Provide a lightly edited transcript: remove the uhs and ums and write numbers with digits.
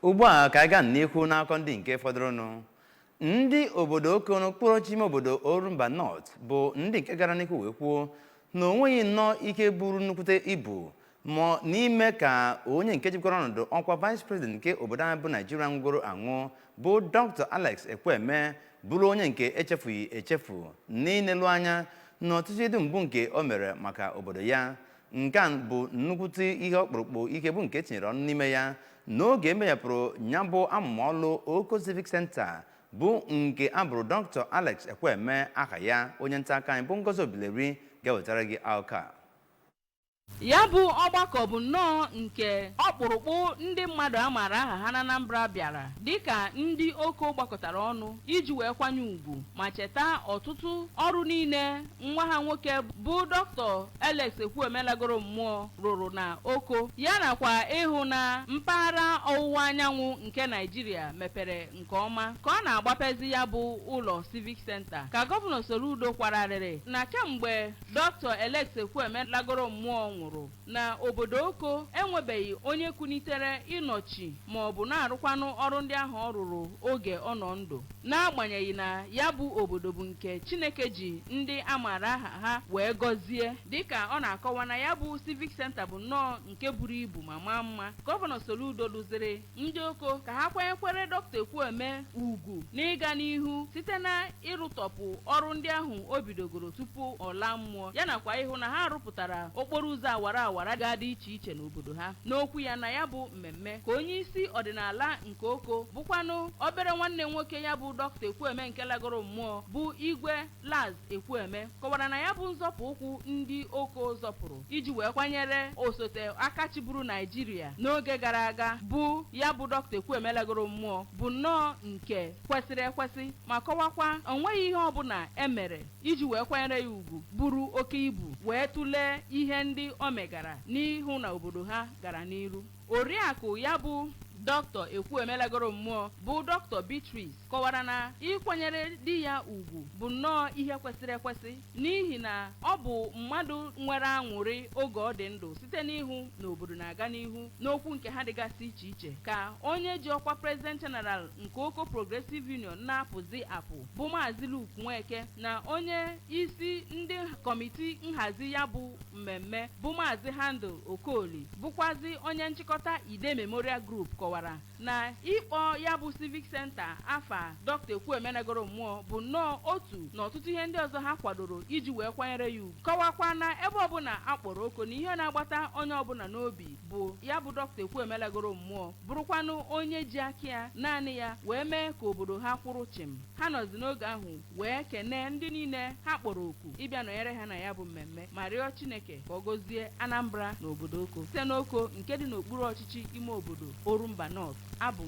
ugbu a ka anyị gaa n'ihu n'akọ ndị nke fọdụrụnụ. Ndị obodo Oko n'okpuru ọchịchị ime obodo Orumba North bụ ndị nke gara n'ihu wee kwuo na onweghị nnọọ ike buru nnukwute ibu ma n'ime ka onye nke jikwara ọnọdụ ọkwa vice president nke obodo anyị bụ Naijiria nwụgoro anwụ bụ Dr. Alex Ekwueme bụrụ onye nke echefughị echefu n'inelu anya n'ọtụtụ ịdị mbụ nke o mere maka obodo ya. Nke a bụ nnukwute ihe ọkpụrụkpụ ike bụ nke tinyere ọnụ n'ime ya n'oge emeghepụrụ ya bụ amụmọlụ Oko Civic Center bụ nke abụrụ Dr. Alex Ekwueme aha ya. Onye nta aka anyị bụ Ngozi Obileri ga-ewetara gị akụkọ. Ya bụ ọgbakọ bụ nnọọ nke ọkpụrụkpụ ndị mmadụ a maara aha ha na Anambra bịara dịka ndị Oko gbakọtara ọnụ iji wee kwanye ugwu ma cheta ọtụtụ ọrụ niile nwa ha nwoke bụ Dr. Alex Ekwueme lagoro mmụọ rụrụ na Oko, ya nakwa ịhụ na mpaghara ọwụwa anyanwụ nke Naijiria mepere nke ọma ka ọ na-agbapezi ya bụ ụlọ Civic Center. Ka Gọvanọ Soludo kwararịrị na kemgbe Dr. Alex Ekwueme lagoro mmụọ nwụrụ na obodo Oko enwebeghị onye kwunitere ịnọchi ma ọ bụ na-arụkwanụ ọrụ ndị ahụ ọ rụrụ oge ọ nọ ndụ, n'agbanyeghị na ya bụ obodo bụ nke Chineke ji ndị amaara aha ha wee gọzie. Dịka ọ na-akọwa na ya bụ Civic Center bụ nnọọ nke buru ibu ma maa mma, Gọvanọ Soludo duziri ndị Oko ka ha kwenyekwere Dr. Ekwueme ugwu n'ịga n'ihu site na ịrụtọpụ ọrụ ndị ahụ o bidogoro tupu ọ laa mmụọ, ya nakwa ịhụ na ha rụpụtara okporo ụzọ awara ga-adị iche iche n'obodo ha. N'okwu ya na ya bụ mmemme ka onye isi ọdịnala nke Oko bụkwanụ obere nwanne nwoke ya bụ Dr. Ekwueme nke lagoro mmụọ bụ Igwe Laz Ekwueme kọwara na ya bụ nzọpụ ụkwụ ndị Oko zọpụrụ iji wee kwanyere osote aka chịburu Naijiria n'oge gara aga bụ ya bụ Dr. Ekwueme lagoro mmụọ bụ nnọọ nke kwesịrị ekwesị ma kọwakwa onweghị ihe ọbụla emere iji wee kwanyere ya ugwu buru oke ibu wee tụlee ihe ndị o megara n'ihu na obodo ha gara n'iru. Oriakụ ya bụ Dr. Ekwueme lagoro mmụọ bụ Dr. Beatrice kọwara na ịkwanyere di ya ugwu bụ nnọọ ihe kwesịrị ekwesị n'ihi na ọ bụ mmadụ nwere aṅụrị oge ọ dị ndụ site n'ihu na obodo na-aga n'ihu n'okwu nke ha dịgasị iche iche ka onye ji ọkwa President General nke Oko Progressive Union na-apụzi apụ bụ Maazị Luke Nweke na onye isi ndị kọmiti nhazi ya bụ mmemme bụ Maazị Handle Okoli bụkwazi onye nchịkọta Ide Memorial Group kọwara na ịkpọ ya bụ Civic Center afa Dr. Ekwueme lagoro mmụọ bụ nnọọ otu na ọtụtụ ihe ndị ọzọ ha kwadoro iji wee kwanyere ya ugwu. Kọwakwa na ebe ọbụla akpọrọ Oko na ihe na-agbata onye ọbụla n'obi bụ ya bụ Dr. Ekwueme lagoro mmụọ bụrụkwanụ onye ji aka ya naanị ya wee mee ka obodo ha kwụrụ chịm. Ha nọzi n'oge ahụ wee kene ndị niile ha kpọrọ oku ịbịa nọnyere ha na ya bụ mmemme ma rịọ Chineke ka ọ gọzie Anambra na obodo Oko site n'Oko nke dị n'okpuru ọchịchị ime obodo Orumba North. Abụ